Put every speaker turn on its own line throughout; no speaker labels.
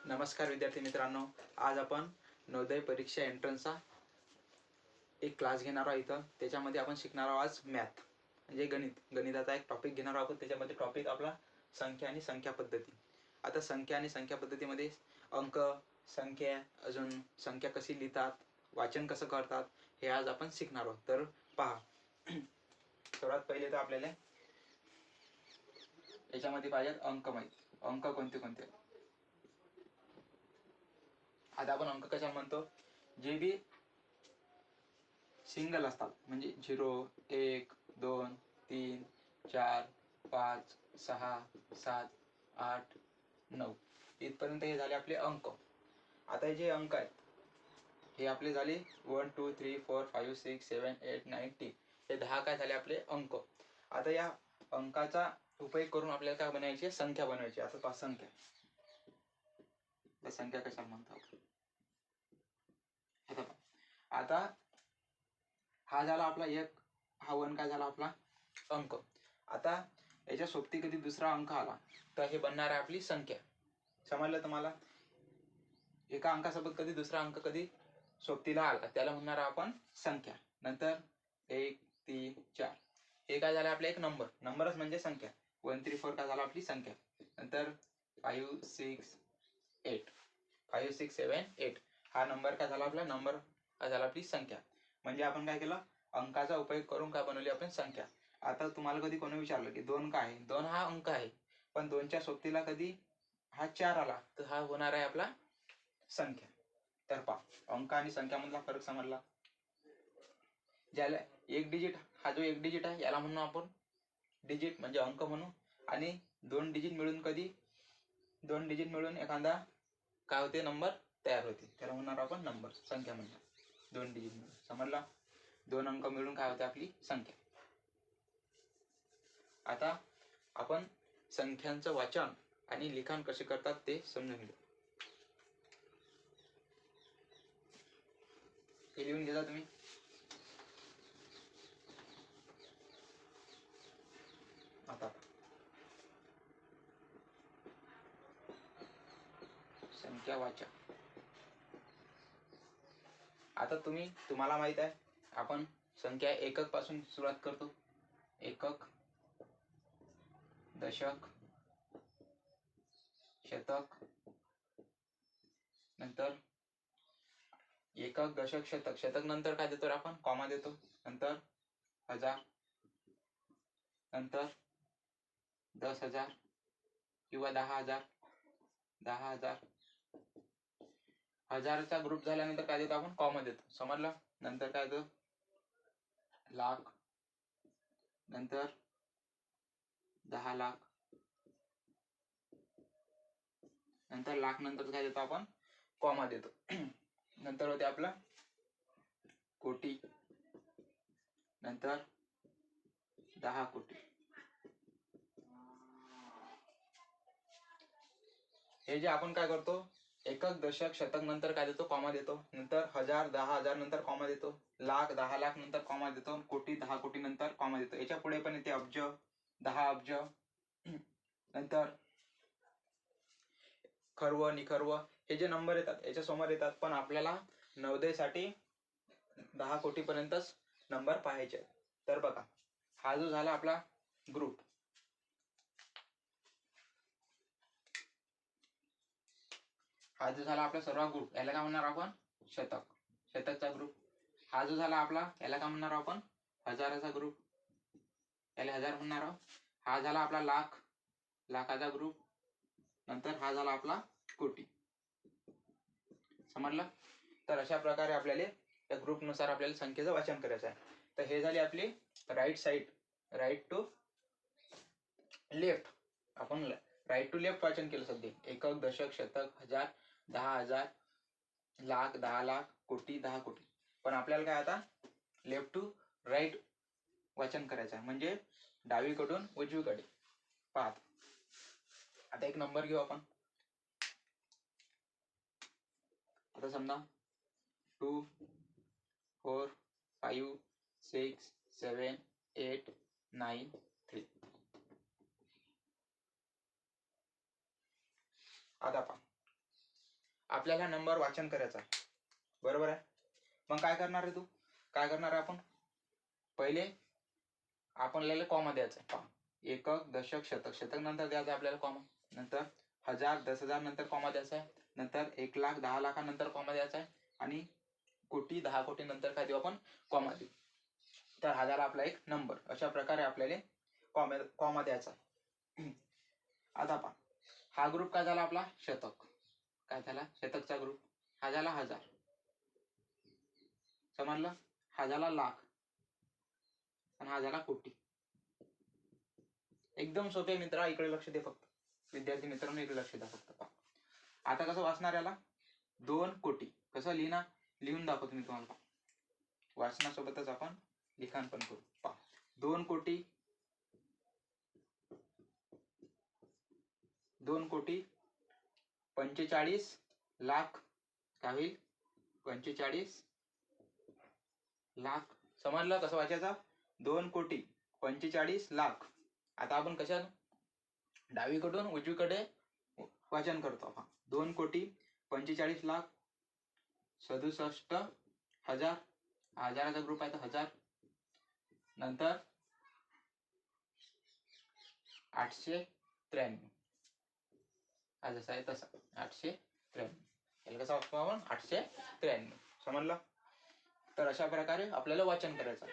नमस्कार विद्यार्थी मित्रांनो, आज आपण नवोदय परीक्षा एंट्रन्सचा एक क्लास घेणार आहोत. इथं त्याच्यामध्ये आपण शिकणार आहोत आज मॅथ म्हणजे गणिताचा एक टॉपिक घेणार आहोत. त्याच्यामध्ये टॉपिक आपला संख्या आणि संख्या पद्धती. आता संख्या आणि संख्या पद्धतीमध्ये अंक, संख्या, अजून संख्या कशी लिहितात, वाचन कसं करतात हे आज आपण शिकणार आहोत. तर पहा, सर्वात पहिले तर आपल्याला याच्यामध्ये पाहिजेत अंक माहित. अंक कोणते कोणते. आता आपण अंक कशाला म्हणतो, जे बी सिंगल असतात म्हणजे 0, 1, 2, 3, 4, 5, 6, 7, 8, 9 इथपर्यंत हे झाले आपले अंक. आता हे जे अंक आहेत हे आपले झाले 1, 2, 3, 4, 5, 6, 7, 8, 9, 10. हे 10 काय झाले आपले अंक. आता या अंकाचा उपयोग करून आपल्याला काय बनवायची, संख्या बनवायची. आता पहा संख्या, संख्या कशाला म्हणतात. आता हा झाला आपला एक, हा 1 काय झाला आपला अंक. आता याच्या सोबती कधी दुसरा अंक आला तर हे बनणार आहे आपली संख्या. समजलं तुम्हाला. एका अंकासोबत कधी दुसरा अंक कधी सोबतीला आला त्याला म्हणणार आपण संख्या. नंतर 1, 3, 4 हे काय झालं आपलं एक नंबरच म्हणजे संख्या. 1, 3, 4 काय झाला आपली संख्या. नंतर 5, 6, 8 5, 6, 7, 8 हा नंबर काय झाला आपला नंबर काय झाला आपली संख्या. म्हणजे आपण काय केलं, अंकाचा उपयोग करून काय बनवली आपण संख्या. आता तुम्हाला कधी कोणी विचारलं की 2 काय आहे, 2 हा अंक आहे, पण 2च्या सोबतीला कधी हा 4 आला तर हा होणार आहे आपला संख्या. तर पहा, अंक आणि संख्यामधला फरक समजला. ज्याला एक डिजिट, हा जो एक डिजिट आहे याला म्हणू आपण डिजिट म्हणजे अंक म्हणू. आणि 2 डिजिट मिळून कधी 2 डिजिट मिळून एखादा काय होते नंबर तयार होते त्याला म्हणणार आपण नंबर. संख्या म्हणजे 2 डिजिट मिळून. समजला. 2 अंक मिळून काय होते आपली संख्या. आता आपण संख्यांचं वाचन आणि लिखाण कसे करतात ते समजून घेऊ. हे लिहून घेता तुम्ही. आता संख्या वाचन. आता तुम्हाला माहित आहे आपण संख्या एकक पासून सुरुवात करतो. एकक, दशक, शतक, नंतर एकक, दशक, शतक. शतक नंतर काय देतो आपण कॉमा देतो. नंतर हजार, नंतर 10,000 किंवा 10,000, 10,000. हजारचा ग्रुप झाल्यानंतर काय देतो आपण कॉमा देतो. समजलं. नंतर काय देतो लाख, नंतर 10 लाख, नंतर लाख नंतर काय देतो आपण कॉमा देतो. नंतर होते आपला कोटी, नंतर 10 कोटी. हे जे आपण काय करतो एकक, दशक, शतक नंतर काय देतो कॉमा देतो. नंतर हजार, 10,000 नंतर कॉमा देतो. लाख, 10 लाख नंतर कॉमा देतो. कोटी, 10 कोटी नंतर कॉमा देतो. याच्या पुढे पण येते अब्ज, 10 अब्ज, नंतर खर्व, निखर्व हे जे नंबर येतात याच्या समोर येतात. पण आपल्याला नवोदयसाठी 10 कोटी पर्यंतच नंबर पाहायचे. तर बघा, हा जो झाला आपला ग्रुप, हा जो झाला आपला सर्व ग्रुप याला काय म्हणणार आपण शतक, शतकचा ग्रुप. हा जो झाला आपला याला काय म्हणणार आपण हजाराचा ग्रुप, याला हजार म्हणणार आहोत. हा झाला आपला लाख, लाखाचा ग्रुप. नंतर हा झाला आपला कोटी. समजलं. तर अशा प्रकारे आपल्याला या ग्रुपनुसार आपल्याला संख्येचं वाचन करायचं आहे. तर हे झाली आपली right side, right to left. आपण राईट टू लेफ्ट वाचन केलं सध्या. एकक, दशक, शतक, हजार, 10,000, लाख, 10 लाख, कोटी, 10 कोटी. पण आपल्याला काय आता लेफ्ट टू राईट वाचन करायचं आहे म्हणजे डावीकडून उजवीकडे पाहत. आता एक नंबर घेऊ आपण. आता समजा 2, 4, 5, 6, 7, 8, 9, 3. आता पहा आपल्याला नंबर वाचन करायचा आहे, बरोबर आहे. मग काय करणार आहे तू, काय करणार आहे आपण, पहिले आपल्याला कॉमा द्यायचा आहे. पहा, एकक दशक शतक, शतक नंतर द्यायचं आपल्याला कॉमा, नंतर हजार 10,000 नंतर कॉमा द्यायचा आहे, नंतर 1,00,000 10,00,000 नंतर कॉमा द्यायचा आहे, आणि कोटी 10 कोटी नंतर काय देऊ आपण, कॉमा देऊ. तर हा झाला आपला एक नंबर. अशा प्रकारे आपल्याला कॉमा द्यायचा आहे. आता पहा, हा ग्रुप काय झाला आपला, शतक. काय झाला, शतकचा ग्रुप. हा झाला हजार, समजलं. हा झाला लाख, आणि हा झाला कोटी. एकदम सोपे मित्रा, इकडे लक्ष दे फक्त, विद्यार्थी मित्रांनो इकडे लक्ष द्या फक्त. पहा आता कसं वाचणार याला, 2 कोटी कसं लिहिणार, लिहून दाखवतो मी तुम्हाला. वाचनासोबतच आपण लिखाण पण करू. पहा 2 कोटी 45 लाख, काय होईल, 45 लाख. समजलं कसं वाचायचं, 2 कोटी 45 लाख. आता आपण कशा डावीकडून उजवीकडे वाचन करतो. 2 कोटी 45 लाख 67,000, हजाराचा ग्रुप आहे तर हजार, नंतर 893, हा जसा आहे तसा 893. याला कसा वाचतो आपण, 893. समजलं. तर अशा प्रकारे आपल्याला वाचन करायचं.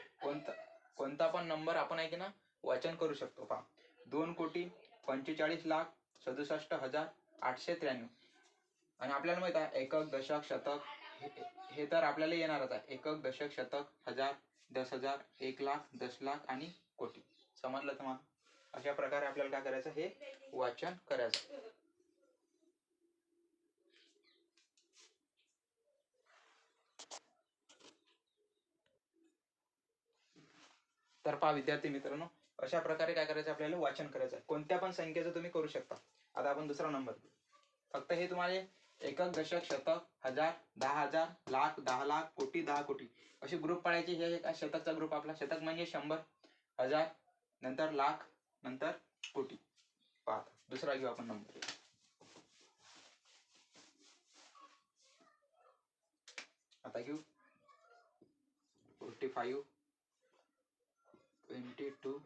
कोणता पण नंबर आपण आहे की ना वाचन करू शकतो. पहा 2 कोटी 45 लाख 67,893. आणि आपल्याला माहित आहे एकक दशक शतक हे तर आपल्याला येणारच आहे. एकक दशक शतक हजार 10,000 1,00,000 10,00,000 आणि कोटी. समजलं तुम्हाला. अशा प्रकारे आपल्याला काय करायचं, हे वाचन करायचं. तर पहा विद्यार्थी मित्रांनो, अशा प्रकारे काय करायचं, आपल्याला वाचन करायचं आहे. कोणत्या पण संख्येचं तुम्ही करू शकता. आता आपण दुसरा नंबर, फक्त हे तुम्हाला एकक दशक शतक हजार 10,000 लाख 10,00,000 कोटी 10 कोटी असे ग्रुप पाडायचे. हे शतकचा ग्रुप आपला. शतक म्हणजे 100, हजार, नंतर लाख, नंतर कोटी. पहा दुसरा घेऊ आपण नंबर. आता घेऊ 45 22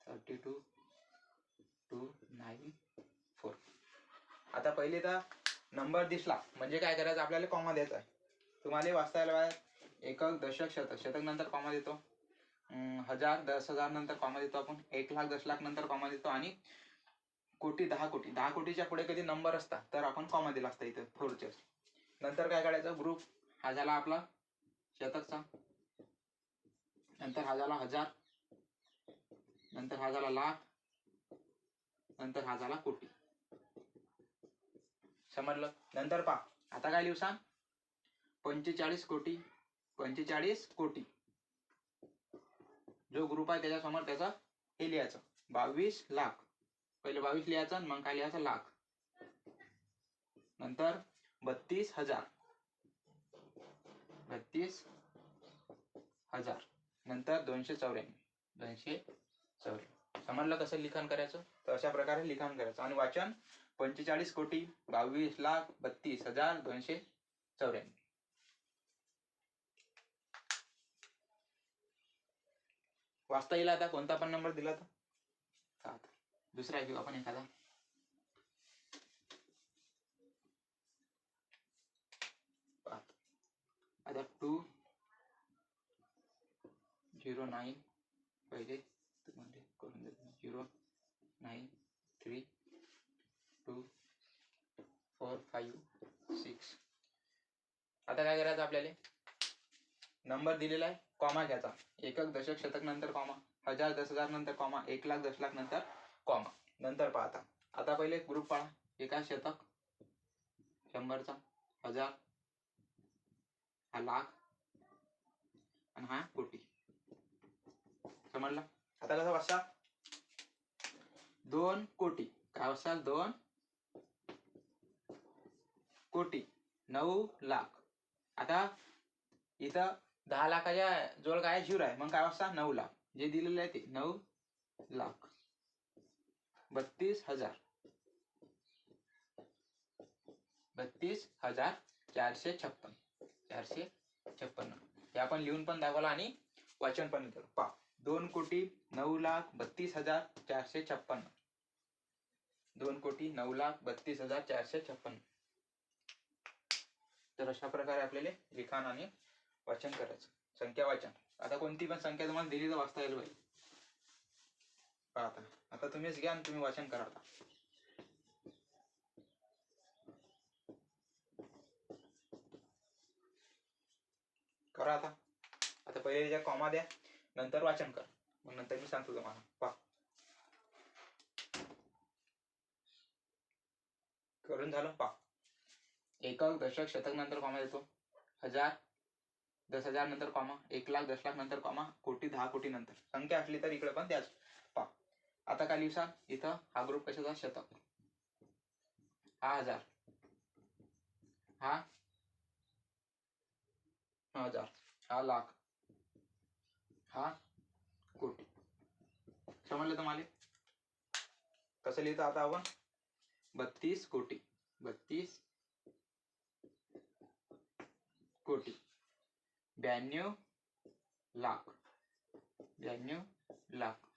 32 294. आता पहिले तर नंबर दिसला म्हणजे काय करायचं, आपल्याला कॉमा द्यायचा आहे. तुम्हाला वाचता यायला एकक दशक शतक, शतक नंतर कॉमा देतो, हजार 10,000 नंतर कॉमा देतो आपण, 1,00,000 10,00,000 नंतर कॉमा देतो, आणि कोटी 10 कोटी 10 कोटीच्या पुढे कधी नंबर असतात तर आपण कॉमा दिला असता इथं थोडक्यात. नंतर काय काढायचं, ग्रुप. हा झाला आपला शतकचा, नंतर हा झाला हजार, नंतर हा झाला लाख, नंतर हा झाला कोटी. समजलं. नंतर पहा आता काय लिहू सांग, 45 कोटी 45 कोटी जो ग्रुप आहे त्याच्यासमोर त्याचं हे लिहायचं 22 लाख. पहिले 22 लिहायचं, मग काय लिहायचं, लाख. नंतर 32,000 32,000, नंतर 294. समजलं कसं लिखाण करायचं. तर अशा प्रकारे लिखाण करायचं. आणि वाचन 45 कोटी 22 लाख 32,000 294. वाचता येईल. आता कोणता पण नंबर दिला तर दुसरा घेऊ आपण एखादा. आता 209 पहिले तुम्हाला करून देतो, 0932456. आता काय करायचं, आपल्याला नंबर दिलेला आहे, कॉमा घ्यायचा. एकक दशक शतक नंतर कॉमा, हजार 10,000 नंतर कॉमा, 1,00,000 10,00,000 नंतर कॉमा. नंतर पाहता आता पहिले ग्रुप पाडा. एका शतक 100चा, हजार, हा लाख, आणि हा कोटी. समजलं. आता कसं वाचता, 2 कोटी काय वाचता, 2 कोटी 9 लाख. आता इथं 10 लाखाच्या जवळ काय झिरो आहे, मग काय वाजता 9 लाख. जे दिलेलं आहे ते 9 लाख 32,000 32,456. 456 हे आपण लिहून पण दाखवलं आणि वाचन पण केलं. पहा, 2,09,32,456. 2,09,32,456. तर अशा प्रकारे आपल्याला लिखाण आणि वाचन करायचं. संख्या वाचन. आता कोणती पण संख्या तुम्हाला दिली तर वाचता येईल पाहिजे. पहा आता तुम्हीच घ्या आणि तुम्ही वाचन करा. करा आता पहिले ज्या कॉमा द्या, नंतर वाचन करा, मग नंतर मी सांगतो तुम्हाला. पहा, करून झालं. पहा, एकक, दशक, शतक नंतर कॉमा देतो. 1000, 10,000 नंतर कॉमा. 1,00,000, 10,00,000 नंतर कॉमा. कोटी, 10 कोटी नंतर. संख्या असली तर इकडे पण द्याच. पहा, आता काय लिहिसाल इथं? हा ग्रुप कशाचा? शतक. हा 1000, हा 1000, हा लाख, हा कोटी. समजलं तुम्हाला? कसं लिहितो आता आपण? 32 कोटी. 32 कोटी. 92 लाख. 92 लाख.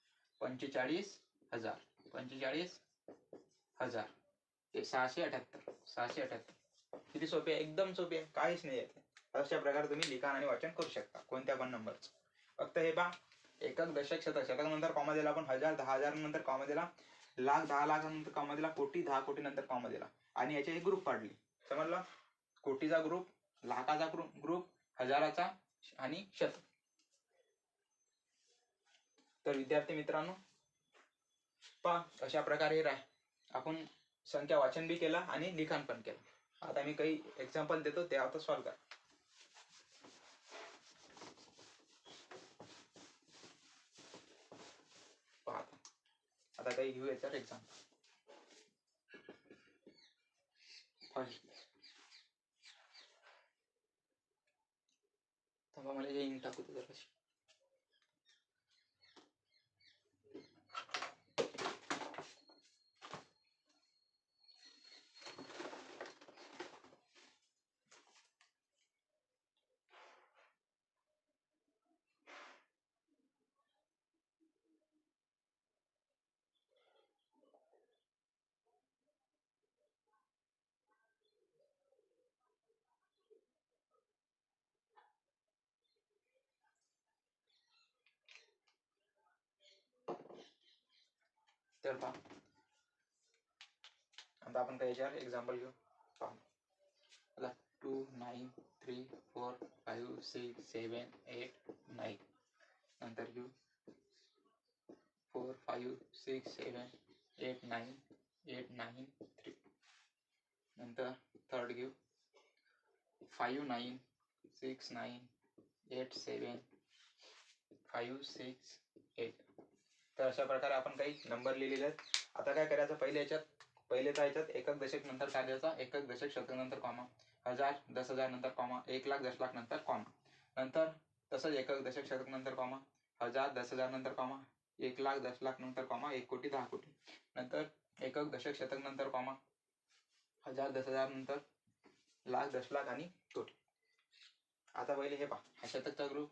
45,000. 45,000. 678. 678. किती सोपे आहे, एकदम सोपे आहे, काहीच नाही आहे. अशा प्रकारे तुम्ही लिखाण आणि वाचन करू शकता कोणत्या पण नंबरचं. फक्त हे पहा, एकक, दशक, शतक. शतक नंतर कॉमा दिला आपण. 1000, 10,000 नंतर कॉमा दिला. लाख, 10,00,000 नंतर कॉमा दिला. कोटी, 10 कोटी नंतर कॉमा दिला. आणि याचे हे ग्रुप काढले. समजलं? कोटीचा ग्रुप, लाखाचा ग्रुप, हजाराचा आणि शतक. तर विद्यार्थी मित्रांनो, पहा अशा प्रकारे आपण संख्या वाचन बी केलं आणि लिखाण पण केलं. आता मी काही एक्झाम्पल देतो, ते आता सॉल्व करा. पहा आता काही घेऊ याच्यावर एक्झाम्पल. थांबा, मला हे इंक टाकू दे जराशी. तर पहा, आता आपण काही याच्यावर एक्झाम्पल घेऊ. पहा, 2, 9, 3, 4, 5, 6, 7, 8, 9. नंतर घेऊ 4, 5, 6, 7, 8, 9, 8, 9, 3. नंतर थर्ड घेऊ 5, 9, 6, 9, 8, 7, 5, 6, 8. तर अशा प्रकारे आपण काही नंबर लिहिलेले आहेत. आता काय करायचं, पहिलेचा याच्यात एकक, दशक नंतर काय द्यायचा? एकक, दशक, शतक नंतर कॉमा. 1000, 10,000 नंतर कॉमा. 1,00,000, 10,00,000 नंतर कॉमा. नंतर तसंच एकक, दशक, शतक नंतर कॉमा. 1000, 10,000 नंतर कॉमा. 1,00,000, 10,00,000 नंतर कॉमा. 1 कोटी, 10 कोटी. नंतर एकक, दशक, शतक नंतर कॉमा. 1000, 10,000 नंतर लाख, 10,00,000 आणि कोटी. आता पहिले हे पहा, हा शतकचा ग्रुप,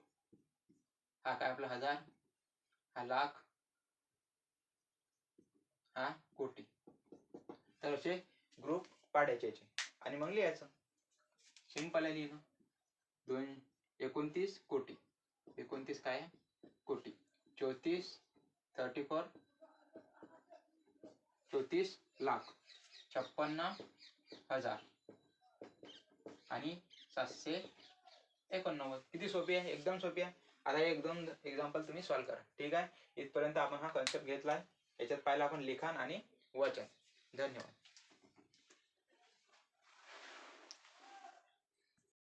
हा काय आपला 1000, हा लाख, हा कोटी. तर असे ग्रुप पाडायचे आणि मग लिहायचं. सिंपल आहे लिहिणं. 29 कोटी. 29 काय आहे? कोटी. 34, 34 लाख. 56,000 आणि 789. किती सोपी आहे, एकदम सोपी आहे. आता एक दोन एक्झाम्पल तुम्ही सॉल्व करा. ठीक आहे, इथपर्यंत आपण हा कन्सेप्ट घेतलाय. याच्यात पाहिलं आपण लिखाण आणि वाचन. धन्यवाद.